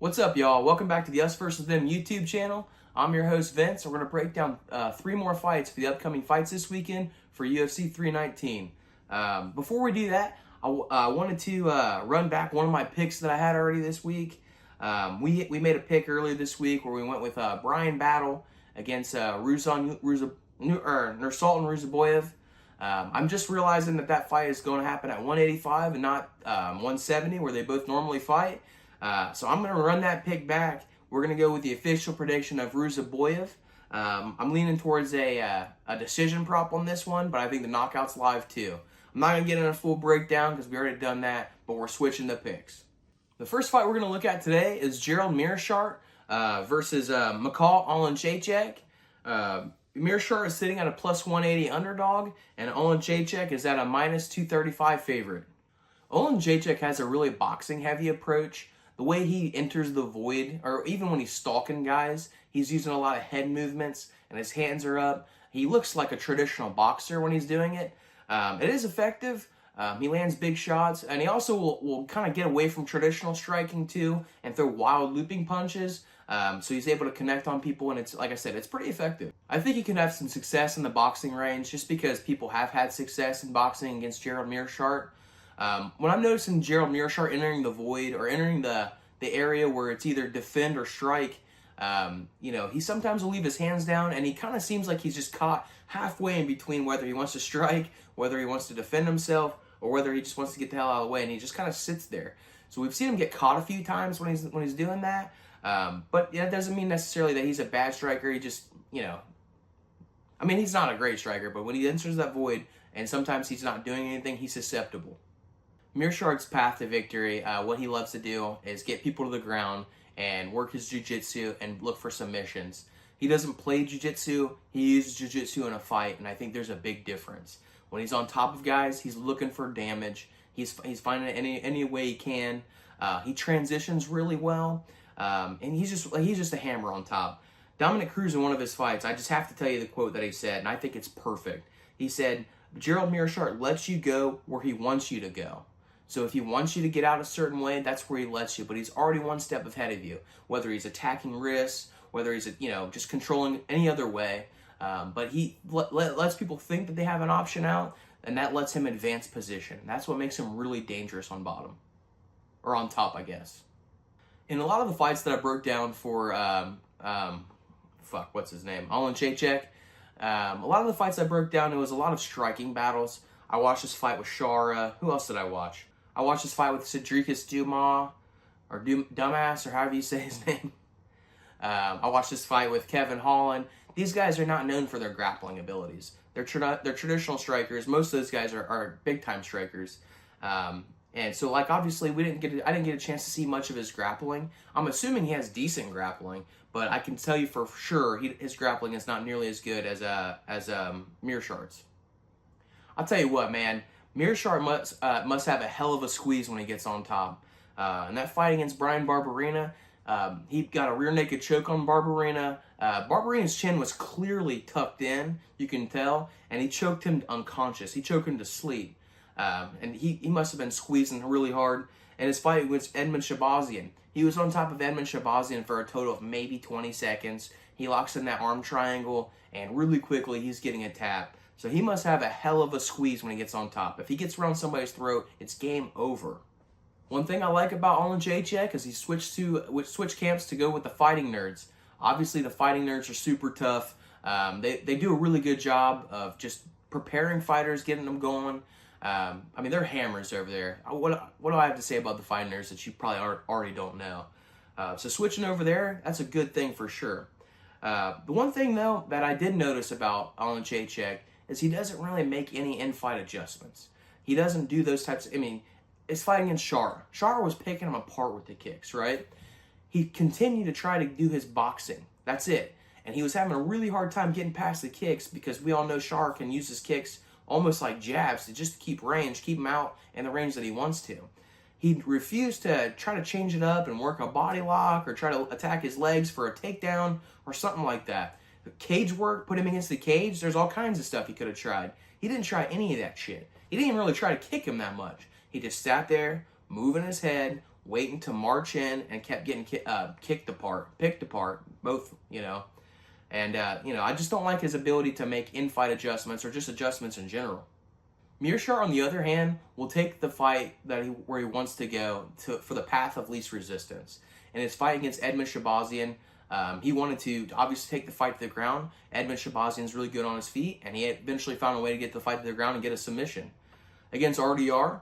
What's up, y'all? Welcome back to the Us vs. Them YouTube channel. I'm your host, Vince, and we're going to break down 3 more fights for the upcoming fights this weekend for UFC 319. Before we do that, I wanted to run back one of my picks that I had already this week. We made a pick earlier this week where we went with Brian Battle against Nursultan Ruziboyev. I'm just realizing that fight is going to happen at 185 and not 170, where they both normally fight. So I'm going to run that pick back. We're going to go with the official prediction of Ruziboyev. I'm leaning towards a decision prop on this one, but I think the knockout's live too. I'm not going to get in a full breakdown because we already done that, but we're switching the picks. The first fight we're going to look at today is Gerald Meerschaert versus Mikhail Oleksiejczuk. Meerschaert is sitting at a plus 180 underdog, and Oleksiejczuk is at a minus 235 favorite. Oleksiejczuk has a really boxing-heavy approach. The way he enters the void, or even when he's stalking guys, he's using a lot of head movements, and his hands are up. He looks like a traditional boxer when he's doing it. It is effective. He lands big shots, and he also will kind of get away from traditional striking too, and throw wild looping punches. So he's able to connect on people, and it's, like I said, it's pretty effective. I think he can have some success in the boxing range just because people have had success in boxing against Gerald Meerschaert. When I'm noticing Gerald Meerschaert entering the void or entering the area where it's either defend or strike, he sometimes will leave his hands down, and he kind of seems like he's just caught halfway in between whether he wants to strike, whether he wants to defend himself, or whether he just wants to get the hell out of the way, and he just kind of sits there. So we've seen him get caught a few times when he's doing that, but that doesn't mean necessarily that he's a bad striker. He just, he's not a great striker, but when he enters that void and sometimes he's not doing anything, he's susceptible. Meerschaert's path to victory, what he loves to do is get people to the ground and work his jiu-jitsu and look for submissions. He doesn't play jiu-jitsu, he uses jiu-jitsu in a fight, and I think there's a big difference. When he's on top of guys, he's looking for damage. He's finding it any way he can. He transitions really well, and he's just a hammer on top. Dominic Cruz, in one of his fights, I just have to tell you the quote that he said, and I think it's perfect. He said, "Gerald Meerschaert lets you go where he wants you to go. So if he wants you to get out a certain way, that's where he lets you. But he's already one step ahead of you, whether he's attacking wrists, whether he's just controlling any other way. But he lets people think that they have an option out, and that lets him advance position. That's what makes him really dangerous on bottom, or on top, I guess." In a lot of the fights that I broke down for Oleksiejczuk, a lot of the fights I broke down, it was a lot of striking battles. I watched this fight with Shara. Who else did I watch? I watched this fight with Cedricus Dumas, or Dumbass, or however you say his name. I watched this fight with Kevin Holland. These guys are not known for their grappling abilities. They're traditional strikers. Most of those guys are big-time strikers. And so, obviously, I didn't get a chance to see much of his grappling. I'm assuming he has decent grappling, but I can tell you for sure his grappling is not nearly as good as Meerschaert's. I'll tell you what, man. Meerschaert must have a hell of a squeeze when he gets on top. In that fight against Brian Barberena, he got a rear naked choke on Barberena. Barberena's chin was clearly tucked in, you can tell, and he choked him unconscious. He choked him to sleep. And he must have been squeezing really hard. And his fight against Edmund Shabazian, he was on top of Edmund Shabazian for a total of maybe 20 seconds. He locks in that arm triangle, and really quickly he's getting a tap. So he must have a hell of a squeeze when he gets on top. If he gets around somebody's throat, it's game over. One thing I like about Oleksiejczuk is he switched camps to go with the fighting nerds. Obviously, the fighting nerds are super tough. They do a really good job of just preparing fighters, getting them going. They're hammers over there. What do I have to say about the fighting nerds that you probably already don't know? So switching over there, that's a good thing for sure. The one thing, though, that I did notice about Oleksiejczuk is he doesn't really make any in-fight adjustments. He doesn't do those types of, it's fighting against Shara. Shara was picking him apart with the kicks, right? He continued to try to do his boxing. That's it. And he was having a really hard time getting past the kicks because we all know Shara can use his kicks almost like jabs to just keep him out in the range that he wants to. He refused to try to change it up and work a body lock or try to attack his legs for a takedown or something like that. Cage work, put him against the cage, there's all kinds of stuff he could have tried. He didn't try any of that shit. He didn't even really try to kick him that much. He just sat there, moving his head, waiting to march in, and kept getting picked apart, both, And, I just don't like his ability to make in-fight adjustments or just adjustments in general. Meerschaert, on the other hand, will take the fight where he wants to go for the path of least resistance. In his fight against Edmund Shabazian, he wanted to obviously take the fight to the ground. Edmund Shabazian's really good on his feet, and he eventually found a way to get the fight to the ground and get a submission. Against RDR,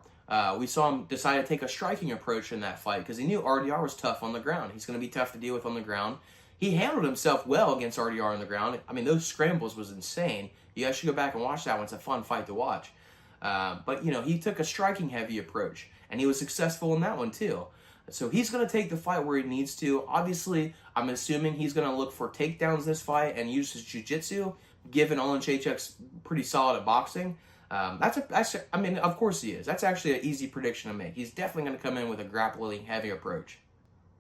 we saw him decide to take a striking approach in that fight because he knew RDR was tough on the ground. He's going to be tough to deal with on the ground. He handled himself well against RDR on the ground. I mean, those scrambles was insane. You guys should go back and watch that one. It's a fun fight to watch. But, he took a striking heavy approach, and he was successful in that one too. So he's going to take the fight where he needs to. Obviously, I'm assuming he's going to look for takedowns this fight and use his jiu-jitsu, given Oleksiejczuk's pretty solid at boxing. Of course he is. That's actually an easy prediction to make. He's definitely going to come in with a grappling heavy approach.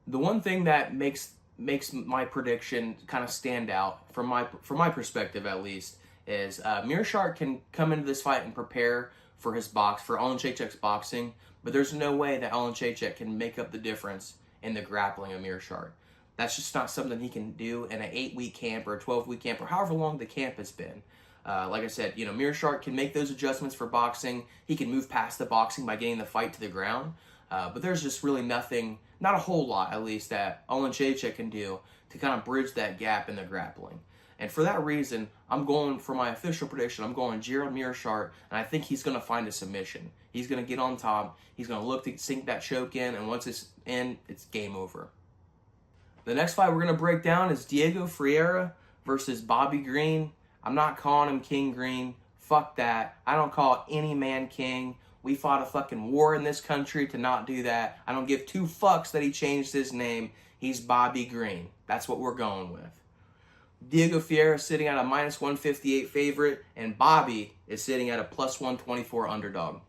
The one thing that makes my prediction kind of stand out from my perspective at least is Meerschaert can come into this fight and prepare for Oleksiejczuk's boxing, but there's no way that Oleksiejczuk can make up the difference in the grappling of Meerschaert. That's just not something he can do in an 8-week camp or a 12-week camp or however long the camp has been. Like I said, Meerschaert can make those adjustments for boxing. He can move past the boxing by getting the fight to the ground. But there's just really nothing, not a whole lot at least, that Oleksiejczuk can do to kind of bridge that gap in the grappling. And for that reason, I'm going for my official prediction. I'm going Gerald Meerschaert, and I think he's going to find a submission. He's going to get on top. He's going to look to sink that choke in, and once it's in, it's game over. The next fight we're going to break down is Diego Ferreira versus Bobby Green. I'm not calling him King Green. Fuck that. I don't call any man king. We fought a fucking war in this country to not do that. I don't give two fucks that he changed his name. He's Bobby Green. That's what we're going with. Diego Ferreira is sitting at a minus 158 favorite, and Bobby is sitting at a plus 124 underdog.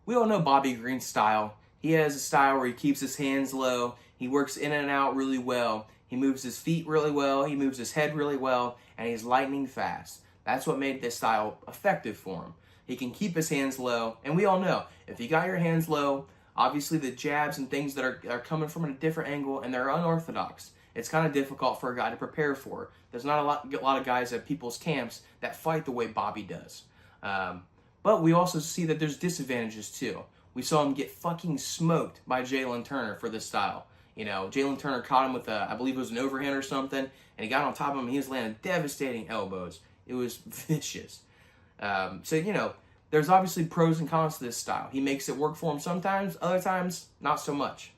We all know Bobby Green's style. He has a style where he keeps his hands low. He works in and out really well. He moves his feet really well. He moves his head really well, and he's lightning fast. That's what made this style effective for him. He can keep his hands low, and we all know, if you got your hands low, obviously the jabs and things that are coming from a different angle, and they're unorthodox. It's kind of difficult for a guy to prepare for. There's not a lot of guys at people's camps that fight the way Bobby does. But we also see that there's disadvantages too. We saw him get fucking smoked by Jalen Turner for this style. Jalen Turner caught him with I believe it was an overhand or something, and he got on top of him and he was landing devastating elbows. It was vicious. There's obviously pros and cons to this style. He makes it work for him sometimes, other times, not so much.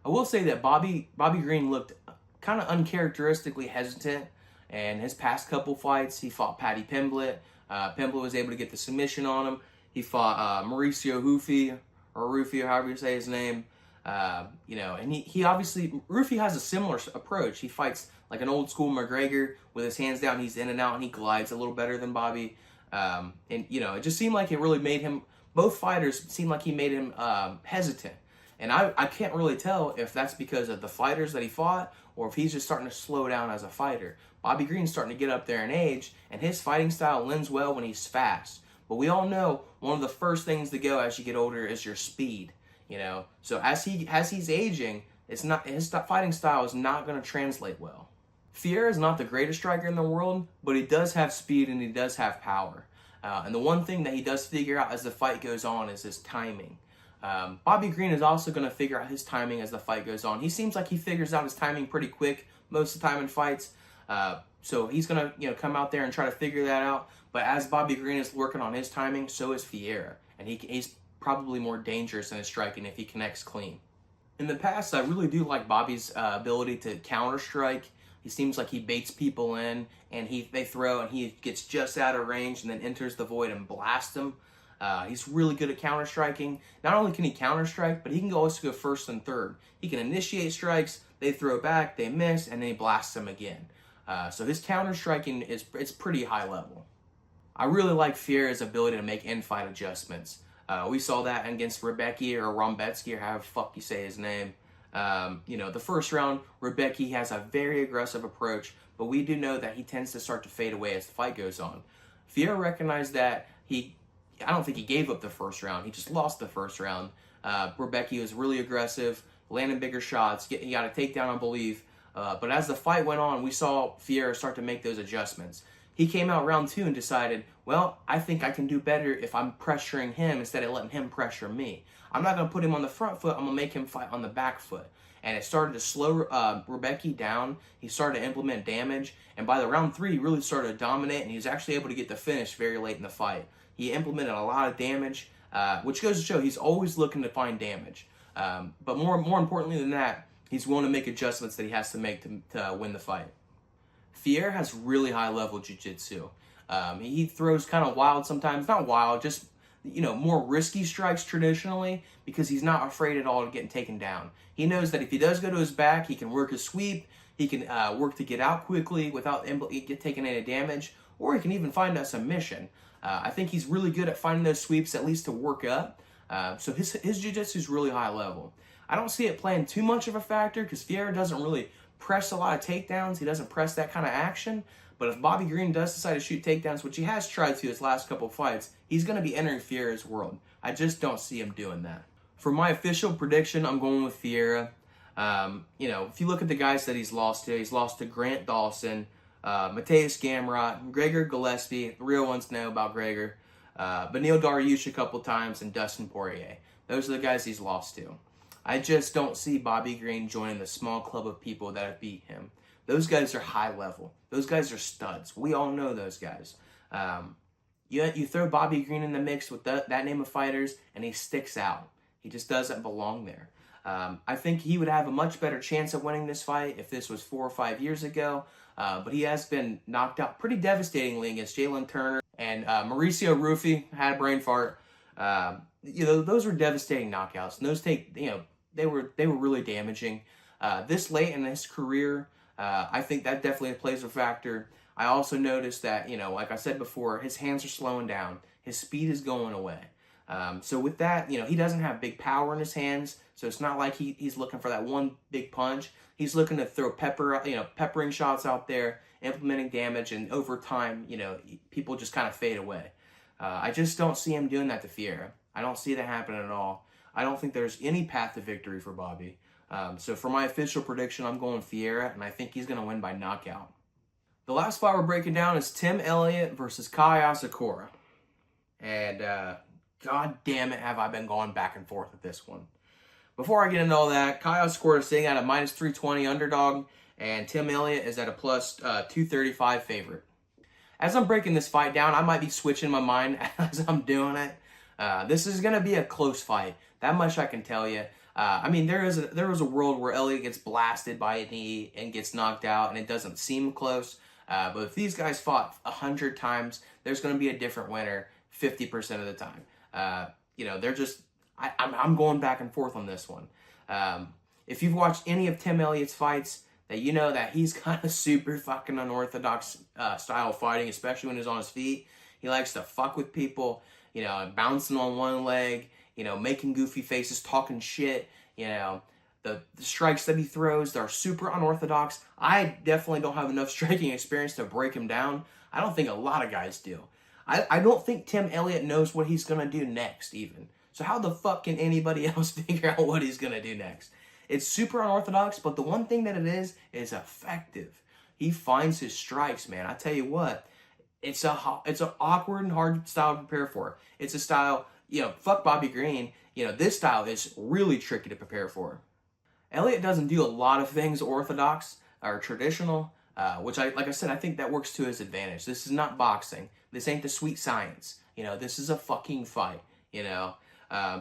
I will say that Bobby Green looked kind of uncharacteristically hesitant in his past couple fights. He fought Paddy Pimblett. Pimblett was able to get the submission on him. He fought Mauricio Rufy, or Rufio, however you say his name. And he obviously, Rufy has a similar approach. He fights like an old school McGregor with his hands down. He's in and out, and he glides a little better than Bobby. It just seemed like it really made him, both fighters seemed like he made him hesitant. And I can't really tell if that's because of the fighters that he fought or if he's just starting to slow down as a fighter. Bobby Green's starting to get up there in age, and his fighting style lends well when he's fast. But we all know one of the first things to go as you get older is your speed. So as he's aging, his fighting style is not going to translate well. Ferreira is not the greatest striker in the world, but he does have speed and he does have power. And the one thing that he does figure out as the fight goes on is his timing. Bobby Green is also going to figure out his timing as the fight goes on. He seems like he figures out his timing pretty quick most of the time in fights. So he's going to come out there and try to figure that out. But as Bobby Green is working on his timing, so is Ferreira. And he's probably more dangerous in his striking if he connects clean. In the past, I really do like Bobby's ability to counter strike. He seems like he baits people in, and they throw, and he gets just out of range and then enters the void and blasts them. He's really good at counter striking. Not only can he counter strike, but he can also go first and third. He can initiate strikes, they throw back, they miss, and then he blasts them again. So his counter striking it's pretty high level. I really like Ferreira's ability to make in-fight adjustments. We saw that against Rebecki or Rombetsky, or however the fuck you say his name. The first round, Rebecki has a very aggressive approach, but we do know that he tends to start to fade away as the fight goes on. Ferreira recognized that I don't think he gave up the first round. He just lost the first round. Rebecca was really aggressive, landing bigger shots, he got a takedown, I believe. But as the fight went on, we saw Ferreira start to make those adjustments. He came out round 2 and decided, well, I think I can do better if I'm pressuring him instead of letting him pressure me. I'm not going to put him on the front foot. I'm going to make him fight on the back foot. And it started to slow Rebecca down. He started to implement damage. And by the round 3, he really started to dominate. And he was actually able to get the finish very late in the fight. He implemented a lot of damage, which goes to show he's always looking to find damage. But more importantly than that, he's willing to make adjustments that he has to make to win the fight. Ferreira has really high level jiu-jitsu. He throws kind of wild sometimes, not wild, just more risky strikes traditionally because he's not afraid at all of getting taken down. He knows that if he does go to his back, he can work his sweep, he can work to get out quickly without taking any damage, or he can even find a submission. I think he's really good at finding those sweeps, at least to work up. So his jiu-jitsu is really high level. I don't see it playing too much of a factor because Ferreira doesn't really press a lot of takedowns. He doesn't press that kind of action. But if Bobby Green does decide to shoot takedowns, which he has tried to his last couple fights, he's going to be entering Ferreira's world. I just don't see him doing that. For my official prediction, I'm going with Ferreira. If you look at the guys that he's lost to Grant Dawson, Mateus Gamrot, Gregor Gillespie. The real ones know about Gregor. Beneil Dariush a couple times, and Dustin Poirier. Those are the guys he's lost to. I just don't see Bobby Green joining the small club of people that have beat him. Those guys are high level. Those guys are studs. We all know those guys. You throw Bobby Green in the mix with that name of fighters, and he sticks out. He just doesn't belong there. I think he would have a much better chance of winning this fight if this was 4 or 5 years ago. But he has been knocked out pretty devastatingly against Jalen Turner. And Mauricio Rufy had a brain fart. Those were devastating knockouts. And those they were really damaging. This late in his career, I think that definitely plays a factor. I also noticed that, like I said before, his hands are slowing down. His speed is going away. So with that, he doesn't have big power in his hands. So it's not like he's looking for that one big punch. He's looking to throw peppering shots out there, implementing damage, and over time, people just kind of fade away. I just don't see him doing that to Ferreira. I don't see that happening at all. I don't think there's any path to victory for Bobby. So for my official prediction, I'm going Ferreira, and I think he's going to win by knockout. The last fight we're breaking down is Tim Elliott versus Kai Asakura. And god damn it, have I been going back and forth with this one. Before I get into all that, Kai Asakura is sitting at a minus 320 underdog, and Tim Elliott is at a plus 235 favorite. As I'm breaking this fight down, I might be switching my mind as I'm doing it. This is going to be a close fight. That much I can tell you. There was a world where Elliott gets blasted by a knee and gets knocked out, and it doesn't seem close. But if these guys fought 100 times, there's going to be a different winner 50% of the time. I'm going back and forth on this one. If you've watched any of Tim Elliott's fights, that you know that he's kind of super fucking unorthodox style of fighting, especially when he's on his feet. He likes to fuck with people, bouncing on one leg, making goofy faces, talking shit, the strikes that he throws, they're super unorthodox. I definitely don't have enough striking experience to break him down. I don't think a lot of guys do. I don't think Tim Elliott knows what he's going to do next, even. So how the fuck can anybody else figure out what he's going to do next? It's super unorthodox, but the one thing that it is effective. He finds his strikes, man. I tell you what, it's an awkward and hard style to prepare for. It's a style, fuck Bobby Green. This style is really tricky to prepare for. Elliott doesn't do a lot of things orthodox or traditional, which like I said, I think that works to his advantage. This is not boxing. This ain't the sweet science. This is a fucking fight,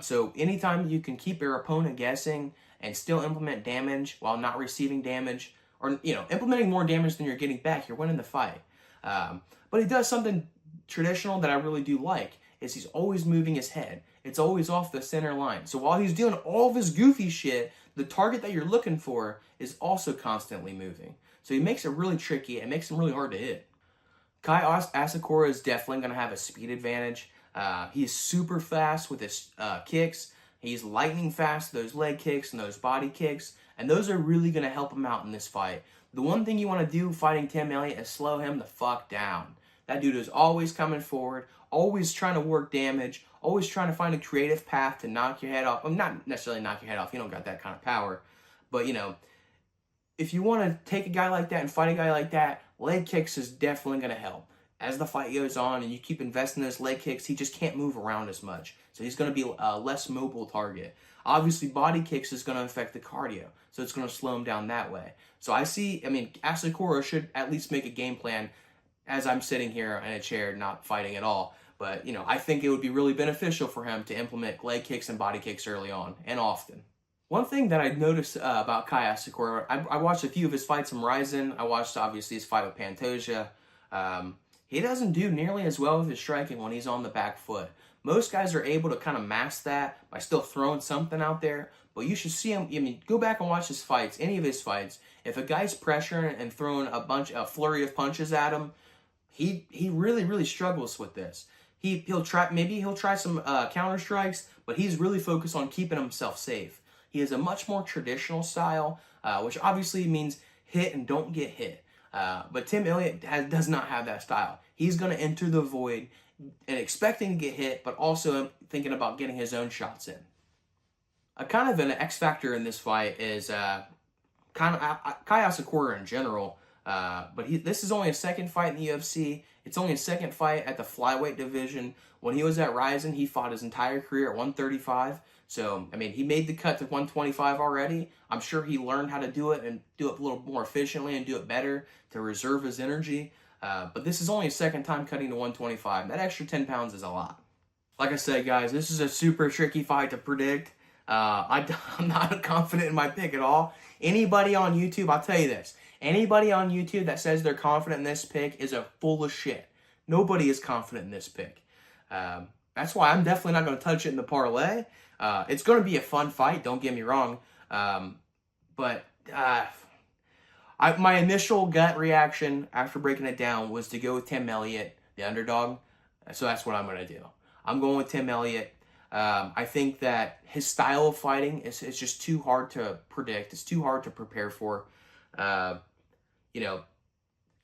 So anytime you can keep your opponent guessing and still implement damage while not receiving damage, or, implementing more damage than you're getting back, you're winning the fight. But he does something traditional that I really do like, is he's always moving his head. It's always off the center line. So while he's doing all of his goofy shit, the target that you're looking for is also constantly moving. So he makes it really tricky and makes him really hard to hit. Kai Asakura is definitely going to have a speed advantage. He's super fast with his kicks. He's lightning fast with those leg kicks and those body kicks. And those are really going to help him out in this fight. The one thing you want to do fighting Tim Elliott is slow him the fuck down. That dude is always coming forward, always trying to work damage, always trying to find a creative path to knock your head off. Well, not necessarily knock your head off. You don't got that kind of power. But, you know, if you want to take a guy like that and fight a guy like that, leg kicks is definitely going to help. As the fight goes on and you keep investing in those leg kicks, he just can't move around as much. So he's going to be a less mobile target. Obviously, body kicks is going to affect the cardio. So it's going to slow him down that way. So Asakura should at least make a game plan as I'm sitting here in a chair, not fighting at all. But, you know, I think it would be really beneficial for him to implement leg kicks and body kicks early on and often. One thing that I noticed about Kai Asakura, I watched a few of his fights from Ryzen. I watched, obviously, his fight with Pantoja. He doesn't do nearly as well with his striking when he's on the back foot. Most guys are able to kind of mask that by still throwing something out there. But you should see him, go back and watch his fights, any of his fights. If a guy's pressuring and throwing a flurry of punches at him, he really, really struggles with this. He'll try some counter strikes, but he's really focused on keeping himself safe. He has a much more traditional style, which obviously means hit and don't get hit. But Tim Elliott does not have that style. He's going to enter the void and expecting to get hit, but also thinking about getting his own shots in. A kind of an X factor in this fight is Kai Asakura in general. But this is only a second fight in the UFC. It's only a second fight at the flyweight division. When he was at Ryzen, he fought his entire career at 135. So, he made the cut to 125 already. I'm sure he learned how to do it and do it a little more efficiently and do it better to reserve his energy. But this is only a second time cutting to 125. That extra 10 pounds is a lot. Like I said, guys, this is a super tricky fight to predict. I'm not confident in my pick at all. Anybody on YouTube, I'll tell you this. Anybody on YouTube that says they're confident in this pick is a full of shit. Nobody is confident in this pick. That's why I'm definitely not going to touch it in the parlay. It's going to be a fun fight, don't get me wrong. But my initial gut reaction after breaking it down was to go with Tim Elliott, the underdog. So that's what I'm going to do. I'm going with Tim Elliott. I think that his style of fighting is just too hard to predict. It's too hard to prepare for. Kai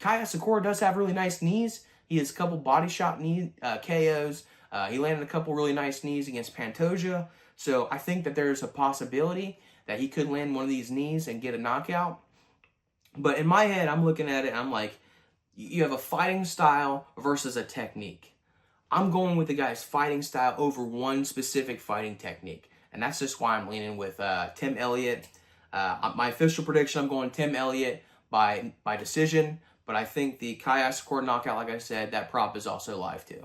Asakura does have really nice knees. He has a couple body shot KOs. He landed a couple really nice knees against Pantoja. So I think that there's a possibility that he could land one of these knees and get a knockout. But in my head, I'm looking at it and I'm like, you have a fighting style versus a technique. I'm going with the guy's fighting style over one specific fighting technique. And that's just why I'm leaning with Tim Elliott. My official prediction, I'm going Tim Elliott by decision. But I think the Kai Asakura knockout, like I said, that prop is also live too.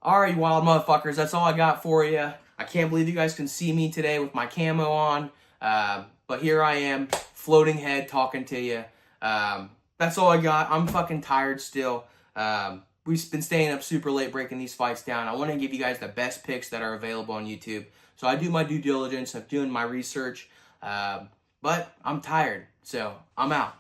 All right, you wild motherfuckers, that's all I got for you. I can't believe you guys can see me today with my camo on. But here I am, floating head, talking to you. That's all I got. I'm fucking tired still. We've been staying up super late breaking these fights down. I want to give you guys the best picks that are available on YouTube. So I do my due diligence. I'm doing my research. But I'm tired, so I'm out.